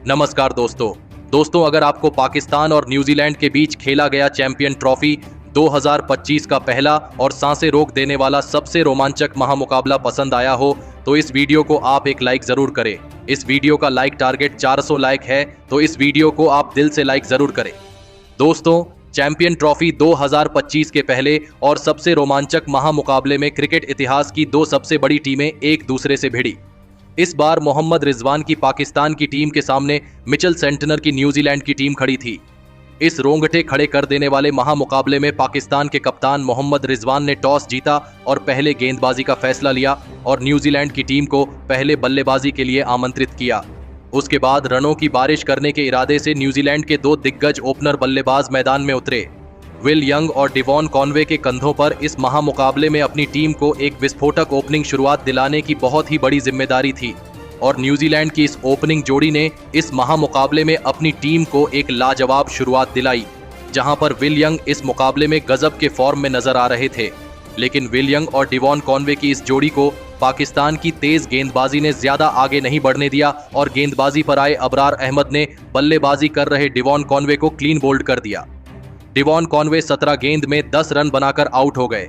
नमस्कार दोस्तों अगर आपको पाकिस्तान और न्यूजीलैंड के बीच खेला गया चैंपियन ट्रॉफी 2025 का पहला और सांसें रोक देने वाला सबसे रोमांचक महामुकाबला पसंद आया हो तो इस वीडियो को आप एक लाइक जरूर करें। इस वीडियो का लाइक टारगेट 400 लाइक है तो इस वीडियो को आप दिल से लाइक जरूर करें। दोस्तों, चैंपियन ट्रॉफी 2025 के पहले और सबसे रोमांचक महामुकाबले में क्रिकेट इतिहास की दो सबसे बड़ी टीमें एक दूसरे से भिड़ी। इस बार मोहम्मद रिजवान की पाकिस्तान की टीम के सामने मिचेल सेंटनर की न्यूजीलैंड की टीम खड़ी थी। इस रोंगटे खड़े कर देने वाले महामुकाबले में पाकिस्तान के कप्तान मोहम्मद रिजवान ने टॉस जीता और पहले गेंदबाजी का फैसला लिया और न्यूजीलैंड की टीम को पहले बल्लेबाजी के लिए आमंत्रित किया। उसके बाद रनों की बारिश करने के इरादे से न्यूजीलैंड के दो दिग्गज ओपनर बल्लेबाज मैदान में उतरे। विल यंग और डिवॉन कॉनवे के कंधों पर इस महामुकाबले में अपनी टीम को एक विस्फोटक ओपनिंग शुरुआत दिलाने की बहुत ही बड़ी जिम्मेदारी थी और न्यूजीलैंड की इस ओपनिंग जोड़ी ने इस महामुकाबले में अपनी टीम को एक लाजवाब शुरुआत दिलाई, जहां पर विल यंग इस मुकाबले में गजब के फॉर्म में नजर आ रहे थे। लेकिन विल यंग और डिवॉन कॉनवे की इस जोड़ी को पाकिस्तान की तेज गेंदबाजी ने ज्यादा आगे नहीं बढ़ने दिया और गेंदबाजी पर आए अबरार अहमद ने बल्लेबाजी कर रहे डिवॉन कॉनवे को क्लीन बोल्ड कर दिया। डिवॉन कॉनवे 17 गेंद में 10 रन बनाकर आउट हो गए।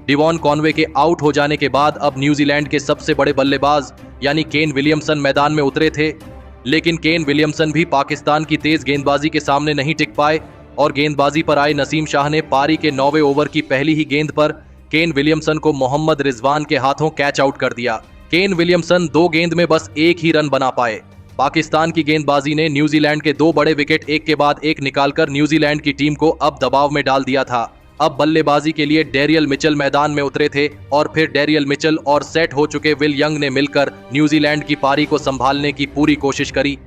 डिवॉन कॉनवे के आउट हो जाने के बाद अब न्यूजीलैंड के सबसे बड़े बल्लेबाज यानी केन विलियमसन मैदान में उतरे थे, लेकिन केन विलियमसन भी पाकिस्तान की तेज गेंदबाजी के सामने नहीं टिक पाए और गेंदबाजी पर आए नसीम शाह ने पारी के 9वें ओवर की पहली ही गेंद पर केन विलियमसन को मोहम्मद रिजवान के हाथों कैच आउट कर दिया। केन विलियमसन 2 गेंद में बस एक ही रन बना पाए। पाकिस्तान की गेंदबाजी ने न्यूजीलैंड के 2 बड़े विकेट एक के बाद एक निकालकर न्यूजीलैंड की टीम को अब दबाव में डाल दिया था। अब बल्लेबाजी के लिए डेरियल मिचेल मैदान में उतरे थे और फिर डेरियल मिचेल और सेट हो चुके विल यंग ने मिलकर न्यूजीलैंड की पारी को संभालने की पूरी कोशिश करी।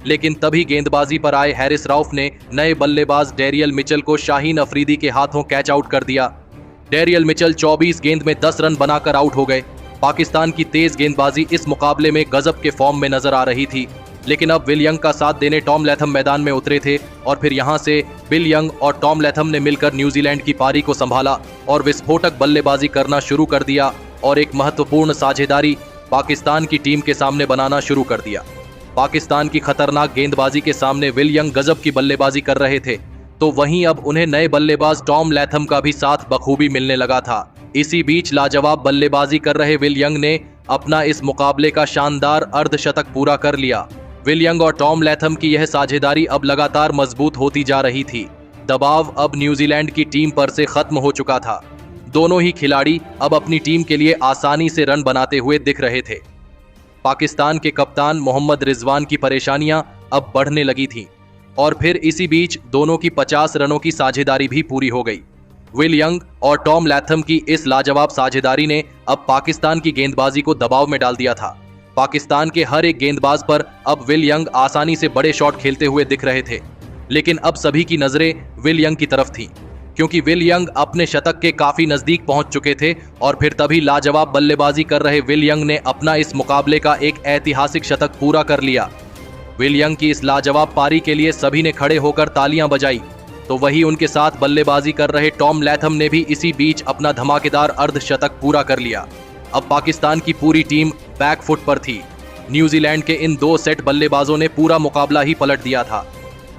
लेकिन तभी गेंदबाजी पर आए हैरिस रऊफ ने नए बल्लेबाज डेरियल मिचेल को शाहीन अफरीदी के हाथों कैच आउट कर दिया। डेरियल मिचेल 24 गेंद में 10 रन बनाकर आउट हो गए। पाकिस्तान की तेज गेंदबाजी इस मुकाबले में गजब के फॉर्म में नजर आ रही थी, लेकिन अब विल यंग का साथ देने टॉम लैथम मैदान में उतरे थे और फिर यहां से विल यंग और टॉम लैथम ने मिलकर न्यूजीलैंड की पारी को संभाला और विस्फोटक बल्लेबाजी करना शुरू कर दिया और एक महत्वपूर्ण साझेदारी पाकिस्तान की टीम के सामने बनाना शुरू कर दिया। पाकिस्तान की खतरनाक गेंदबाजी के सामने विल यंग गजब की बल्लेबाजी कर रहे थे, तो वहीं अब उन्हें नए बल्लेबाज टॉम लैथम का भी साथ बखूबी मिलने लगा था। इसी बीच लाजवाब बल्लेबाजी कर रहे विल यंग ने अपना इस मुकाबले का शानदार अर्धशतक पूरा कर लिया। विल यंग और टॉम लैथम की यह साझेदारी अब लगातार मजबूत होती जा रही थी। दबाव अब न्यूजीलैंड की टीम पर से खत्म हो चुका था। दोनों ही खिलाड़ी अब अपनी टीम के लिए आसानी से रन बनाते हुए दिख रहे थे। पाकिस्तान के कप्तान मोहम्मद रिजवान की परेशानियां अब बढ़ने लगी थीं और फिर इसी बीच दोनों की 50 रनों की साझेदारी भी पूरी हो गई। विल यंग और टॉम लैथम की इस लाजवाब साझेदारी ने अब पाकिस्तान की गेंदबाजी को दबाव में डाल दिया था। पाकिस्तान के हर एक गेंदबाज पर अब विल यंग आसानी से बड़े शॉट खेलते हुए दिख रहे थे, लेकिन अब सभी की नजरें विल यंग की तरफ थीं, क्योंकि विल यंग अपने शतक के काफी नजदीक पहुंच चुके थे और फिर तभी लाजवाब बल्लेबाजी कर रहे विल यंग ने अपना इस मुकाबले का एक ऐतिहासिक शतक पूरा कर लिया। विल यंग की इस लाजवाब पारी के लिए सभी ने खड़े होकर तालियां बजाई, तो वही उनके साथ बल्लेबाजी कर रहे टॉम लैथम ने भी इसी बीच अपना धमाकेदार अर्धशतक पूरा कर लिया। अब पाकिस्तान की पूरी टीम बैकफुट पर थी। न्यूजीलैंड के इन 2 सेट बल्लेबाजों ने पूरा मुकाबला ही पलट दिया था।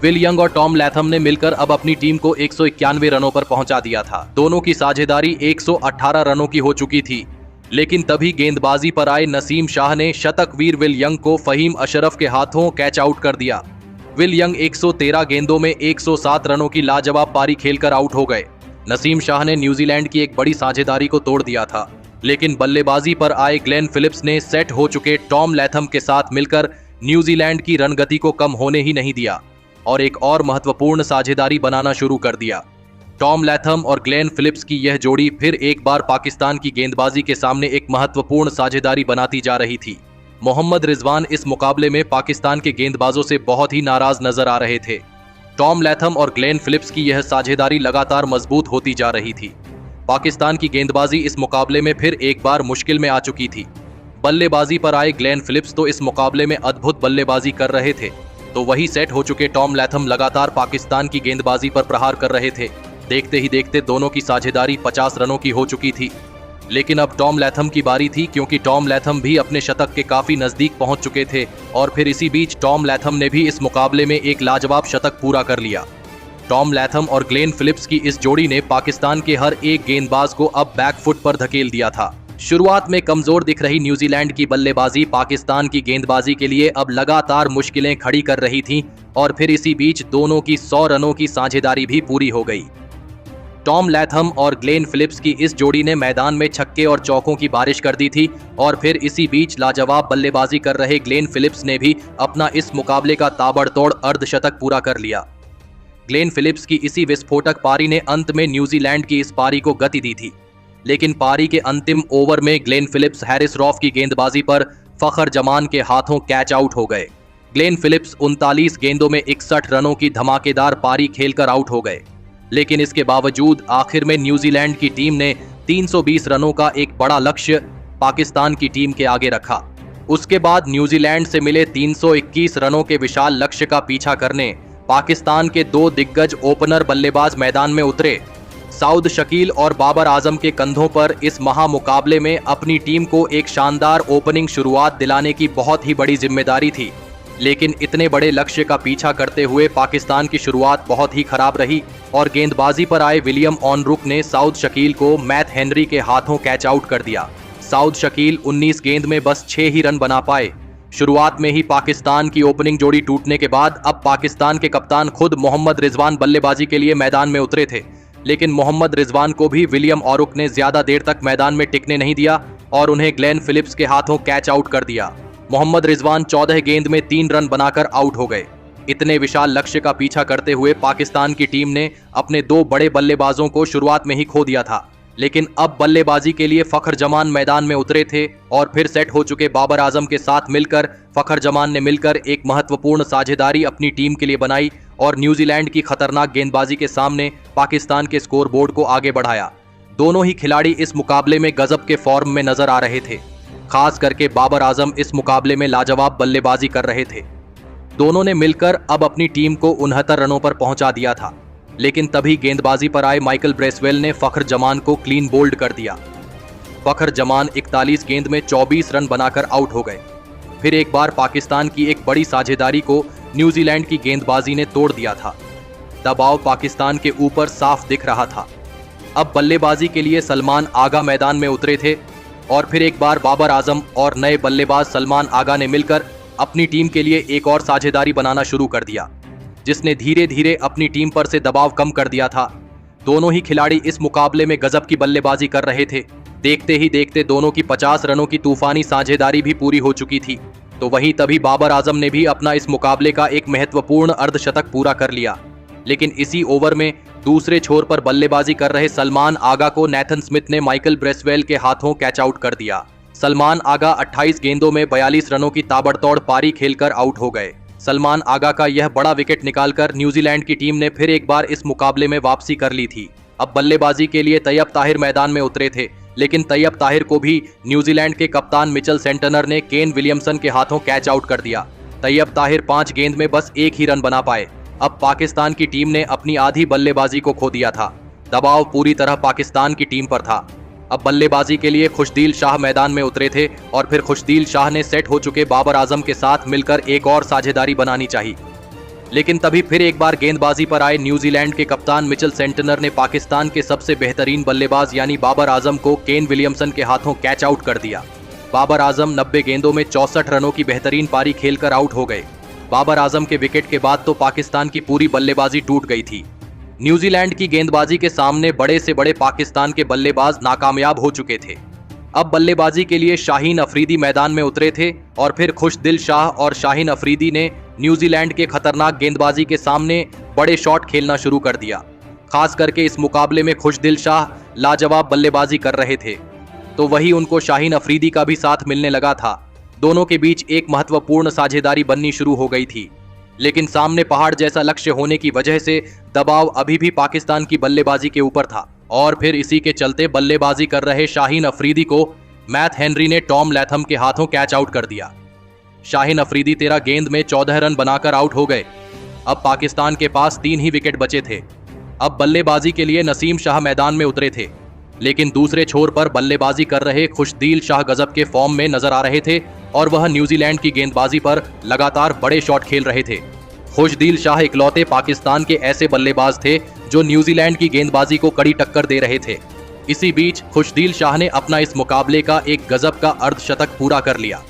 विल यंग और टॉम लैथम ने मिलकर अब अपनी टीम को 191 रनों पर पहुंचा दिया था। दोनों की साझेदारी 118 रनों की हो चुकी थी, लेकिन तभी गेंदबाजी पर आए नसीम शाह ने शतक वीर विल यंग को फहीम अशरफ के हाथों कैच आउट कर दिया। विल यंग 113 गेंदों में 107 रनों की लाजवाब पारी खेलकर आउट हो गए। नसीम शाह ने न्यूजीलैंड की एक बड़ी साझेदारी को तोड़ दिया था, लेकिन बल्लेबाजी पर आए ग्लेन फिलिप्स ने सेट हो चुके टॉम लैथम के साथ मिलकर न्यूजीलैंड की रनगति को कम होने ही नहीं दिया और एक और महत्वपूर्ण साझेदारी बनाना शुरू कर दिया। टॉम लैथम और ग्लेन फिलिप्स की यह जोड़ी फिर एक बार पाकिस्तान की गेंदबाजी के सामने एक महत्वपूर्ण साझेदारी बनाती जा रही थी। मोहम्मद रिजवान इस मुकाबले में पाकिस्तान के गेंदबाजों से बहुत ही नाराज नजर आ रहे थे। टॉम लैथम और ग्लेन फिलिप्स की यह साझेदारी लगातार मजबूत होती जा रही थी। पाकिस्तान की गेंदबाजी इस मुकाबले में फिर एक बार मुश्किल में आ चुकी थी। बल्लेबाजी पर आए ग्लेन फिलिप्स तो इस मुकाबले में अद्भुत बल्लेबाजी कर रहे थे, तो वही सेट हो चुके टॉम लैथम लगातार पाकिस्तान की गेंदबाजी पर प्रहार कर रहे थे। देखते ही देखते दोनों की साझेदारी 50 रनों की हो चुकी थी। लेकिन अब टॉम लैथम की बारी थी, क्योंकि टॉम लैथम भी अपने शतक के काफी नजदीक पहुंच चुके थे और फिर इसी बीच टॉम लैथम ने भी इस मुकाबले में एक लाजवाब शतक पूरा कर लिया। टॉम लैथम और ग्लेन फिलिप्स की इस जोड़ी ने पाकिस्तान के हर एक गेंदबाज को अब बैकफुट पर धकेल दिया था। शुरुआत में कमजोर दिख रही न्यूजीलैंड की बल्लेबाजी पाकिस्तान की गेंदबाजी के लिए अब लगातार मुश्किलें खड़ी कर रही थी और फिर इसी बीच दोनों की 100 रनों की साझेदारी भी पूरी हो गई। टॉम लैथम और ग्लेन फिलिप्स की इस जोड़ी ने मैदान में छक्के और चौकों की बारिश कर दी थी और फिर इसी बीच लाजवाब बल्लेबाजी कर रहे ग्लेन फिलिप्स ने भी अपना इस मुकाबले का ताबड़तोड़ अर्धशतक पूरा कर लिया। ग्लेन फिलिप्स की इसी विस्फोटक पारी ने अंत में न्यूजीलैंड की इस पारी को गति दी थी, लेकिन पारी के अंतिम ओवर में ग्लेन फिलिप्स हैरिस रॉफ की गेंदबाजी पर फखर जमान के हाथों कैच आउट हो गए। ग्लेन फिलिप्स 39 गेंदों में 61 रनों की धमाकेदार पारी खेलकर आउट हो गए, लेकिन इसके बावजूद आखिर में न्यूजीलैंड की टीम ने 320 रनों का एक बड़ा लक्ष्य पाकिस्तान की टीम के आगे रखा। उसके बाद न्यूजीलैंड से मिले 321 रनों के विशाल लक्ष्य का पीछा करने पाकिस्तान के दो दिग्गज ओपनर बल्लेबाज मैदान में उतरे। साउद शकील और बाबर आजम के कंधों पर इस महामुकाबले में अपनी टीम को एक शानदार ओपनिंग शुरुआत दिलाने की बहुत ही बड़ी जिम्मेदारी थी, लेकिन इतने बड़े लक्ष्य का पीछा करते हुए पाकिस्तान की शुरुआत बहुत ही खराब रही और गेंदबाजी पर आए विलियम ऑनरुक ने साउद शकील को मैथ हेनरी के हाथों कैच आउट कर दिया। साउद शकील 19 गेंद में बस 6 ही रन बना पाए। शुरुआत में ही पाकिस्तान की ओपनिंग जोड़ी टूटने के बाद अब पाकिस्तान के कप्तान खुद मोहम्मद रिजवान बल्लेबाजी के लिए मैदान में उतरे थे, लेकिन मोहम्मद रिजवान को भी विलियम ऑरुक ने ज्यादा देर तक मैदान में टिकने नहीं दिया और उन्हें ग्लेन फिलिप्स के हाथों कैच आउट कर दिया। मोहम्मद रिजवान 14 गेंद में 3 रन बनाकर आउट हो गए। इतने विशाल लक्ष्य का पीछा करते हुए पाकिस्तान की टीम ने अपने दो बड़े बल्लेबाजों को शुरुआत में ही खो दिया था, लेकिन अब बल्लेबाजी के लिए फखर जमान मैदान में उतरे थे और फिर सेट हो चुके बाबर आजम के साथ मिलकर फखर जमान ने मिलकर एक महत्वपूर्ण साझेदारी अपनी टीम के लिए बनाई और न्यूजीलैंड की खतरनाक गेंदबाजी के सामने पाकिस्तान के स्कोरबोर्ड को आगे बढ़ाया। दोनों ही खिलाड़ी इस मुकाबले में गजब के फॉर्म में नजर आ रहे थे। खास करके बाबर आजम इस मुकाबले में लाजवाब बल्लेबाजी कर रहे थे। दोनों ने मिलकर अब अपनी टीम को 69 रनों पर पहुंचा दिया था, लेकिन तभी गेंदबाजी पर आए माइकल ब्रेसवेल ने फखर जमान को क्लीन बोल्ड कर दिया। फखर जमान 41 गेंद में 24 रन बनाकर आउट हो गए। फिर एक बार पाकिस्तान की एक बड़ी साझेदारी को न्यूजीलैंड की गेंदबाजी ने तोड़ दिया था। दबाव पाकिस्तान के ऊपर साफ दिख रहा था। अब बल्लेबाजी के लिए सलमान आगा मैदान में उतरे थे और फिर एक बार बाबर आजम और नए बल्लेबाज सलमान आगा ने मिलकर अपनी टीम के लिए एक और साझेदारी बनाना शुरू कर दिया, जिसने धीरे धीरे अपनी टीम पर से दबाव कम कर दिया था। दोनों ही खिलाड़ी इस मुकाबले में गजब की बल्लेबाजी कर रहे थे। देखते ही देखते दोनों की 50 रनों की तूफानी साझेदारी भी पूरी हो चुकी थी। तो वहीं तभी बाबर आजम ने भी अपना इस मुकाबले का एक महत्वपूर्ण अर्धशतक पूरा कर लिया, लेकिन इसी ओवर में दूसरे छोर पर बल्लेबाजी कर रहे सलमान आगा को नेथन स्मिथ ने माइकल ब्रेसवेल के हाथों कैच आउट कर दिया। सलमान आगा 28 गेंदों में 42 रनों की ताबड़तोड़ पारी खेलकर आउट हो गए। सलमान आगा का यह बड़ा विकेट निकालकर न्यूजीलैंड की टीम ने फिर एक बार इस मुकाबले में वापसी कर ली थी। अब बल्लेबाजी के लिए तैयब ताहिर मैदान में उतरे थे, लेकिन तैयब ताहिर को भी न्यूजीलैंड के कप्तान मिचेल सेंटनर ने केन विलियमसन के हाथों कैच आउट कर दिया। तैयब ताहिर 5 गेंद में बस 1 ही रन बना पाए। अब पाकिस्तान की टीम ने अपनी आधी बल्लेबाजी को खो दिया था। दबाव पूरी तरह पाकिस्तान की टीम पर था। अब बल्लेबाजी के लिए खुशदिल शाह मैदान में उतरे थे और फिर खुशदिल शाह ने सेट हो चुके बाबर आजम के साथ मिलकर एक और साझेदारी बनानी चाहिए, लेकिन तभी फिर एक बार गेंदबाजी पर आए न्यूजीलैंड के कप्तान मिचेल सेंटनर ने पाकिस्तान के सबसे बेहतरीन बल्लेबाज यानी बाबर आजम को केन विलियमसन के हाथों कैच आउट कर दिया। बाबर आजम 90 गेंदों में 64 रनों की बेहतरीन पारी खेलकर आउट हो गए। बाबर आजम के विकेट के बाद तो पाकिस्तान की पूरी बल्लेबाजी टूट गई थी। न्यूजीलैंड की गेंदबाजी के सामने बड़े से बड़े पाकिस्तान के बल्लेबाज नाकामयाब हो चुके थे। अब बल्लेबाजी के लिए शाहीन अफरीदी मैदान में उतरे थे और फिर खुशदिल शाह और शाहीन अफरीदी ने न्यूजीलैंड के खतरनाक गेंदबाजी के सामने बड़े शॉट खेलना शुरू कर दिया। खास करके इस मुकाबले में खुशदिल शाह लाजवाब बल्लेबाजी कर रहे थे, तो वही उनको शाहीन अफरीदी का भी साथ मिलने लगा था। दोनों के बीच एक महत्वपूर्ण साझेदारी बननी शुरू हो गई थी, लेकिन सामने पहाड़ जैसा लक्ष्य होने की वजह से दबाव अभी भी पाकिस्तान की बल्लेबाजी के ऊपर था और फिर इसी के चलते बल्लेबाजी कर रहे शाहीन अफरीदी को मैथ हेनरी ने टॉम लैथम के हाथों कैच आउट कर दिया। शाहीन अफरीदी 13 गेंद में 14 रन बनाकर आउट हो गए। अब पाकिस्तान के पास 3 ही विकेट बचे थे। अब बल्लेबाजी के लिए नसीम शाह मैदान में उतरे थे। लेकिन दूसरे छोर पर बल्लेबाजी कर रहे खुशदिल शाह गजब के फॉर्म में नजर आ रहे थे और वह न्यूजीलैंड की गेंदबाजी पर लगातार बड़े शॉट खेल रहे थे। खुशदिल शाह इकलौते पाकिस्तान के ऐसे बल्लेबाज थे जो न्यूजीलैंड की गेंदबाजी को कड़ी टक्कर दे रहे थे। इसी बीच खुशदिल शाह ने अपना इस मुकाबले का एक गजब का अर्धशतक पूरा कर लिया।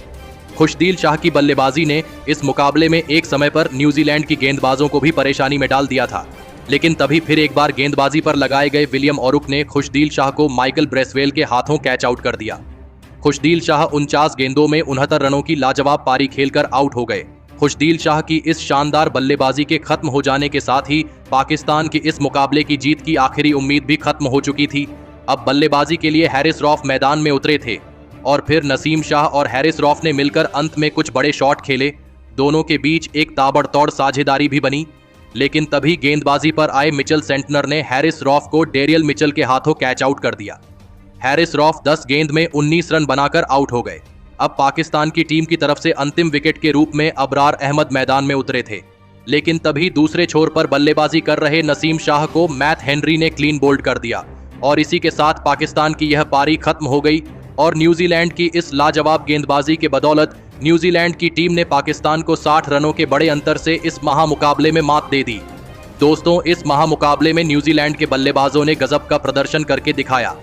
खुशदिल शाह की बल्लेबाजी ने इस मुकाबले में एक समय पर न्यूजीलैंड की गेंदबाजों को भी परेशानी में डाल दिया था, लेकिन तभी फिर एक बार गेंदबाजी पर लगाए गए विलियम ओरुक ने खुशदिल शाह को माइकल ब्रेसवेल के हाथों कैच आउट कर दिया। खुशदिल शाह 49 गेंदों में 69 रनों की लाजवाब पारी खेलकर आउट हो गए। खुशदिल शाह की इस शानदार बल्लेबाजी के खत्म हो जाने के साथ ही पाकिस्तान की इस मुकाबले की जीत की आखिरी उम्मीद भी खत्म हो चुकी थी। अब बल्लेबाजी के लिए हैरिस रॉफ मैदान में उतरे थे और फिर नसीम शाह और हैरिस रॉफ ने मिलकर अंत में कुछ बड़े शॉट खेले। दोनों के बीच एक ताबड़तोड़ साझेदारी भी बनी, लेकिन तभी गेंदबाजी पर आए मिचेल सेंटनर ने हैरिस रॉफ को डेरियल मिचेल के हाथों कैच आउट कर दिया। हैरिस रॉफ 10 गेंद में 19 रन बनाकर आउट हो गए। अब पाकिस्तान की टीम की तरफ से अंतिम विकेट के रूप में अबरार अहमद मैदान में उतरे थे, लेकिन तभी दूसरे छोर पर बल्लेबाजी कर रहे नसीम शाह को मैथ हेनरी ने क्लीन बोल्ड कर दिया और इसी के साथ पाकिस्तान की यह पारी खत्म हो गई और न्यूजीलैंड की इस लाजवाब गेंदबाजी के बदौलत न्यूजीलैंड की टीम ने पाकिस्तान को 60 रनों के बड़े अंतर से इस महामुकाबले में मात दे दी। दोस्तों, इस महामुकाबले में न्यूजीलैंड के बल्लेबाजों ने गजब का प्रदर्शन करके दिखाया,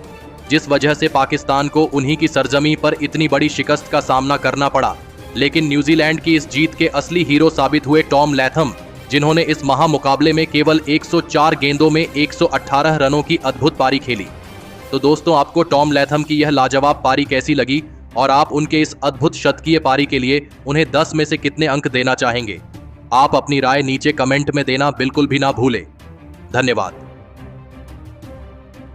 जिस वजह से पाकिस्तान को उन्हीं की सरजमी पर इतनी बड़ी शिकस्त का सामना करना पड़ा। लेकिन न्यूजीलैंड की इस जीत के असली हीरो साबित हुए टॉम लैथम, जिन्होंने इस महामुकाबले में केवल 104 गेंदों में 118 रनों की अद्भुत पारी खेली। तो दोस्तों, आपको टॉम लैथम की यह लाजवाब पारी कैसी लगी और आप उनके इस अद्भुत शतकीय पारी के लिए उन्हें 10 में से कितने अंक देना चाहेंगे? आप अपनी राय नीचे कमेंट में देना बिल्कुल भी ना भूलें। धन्यवाद।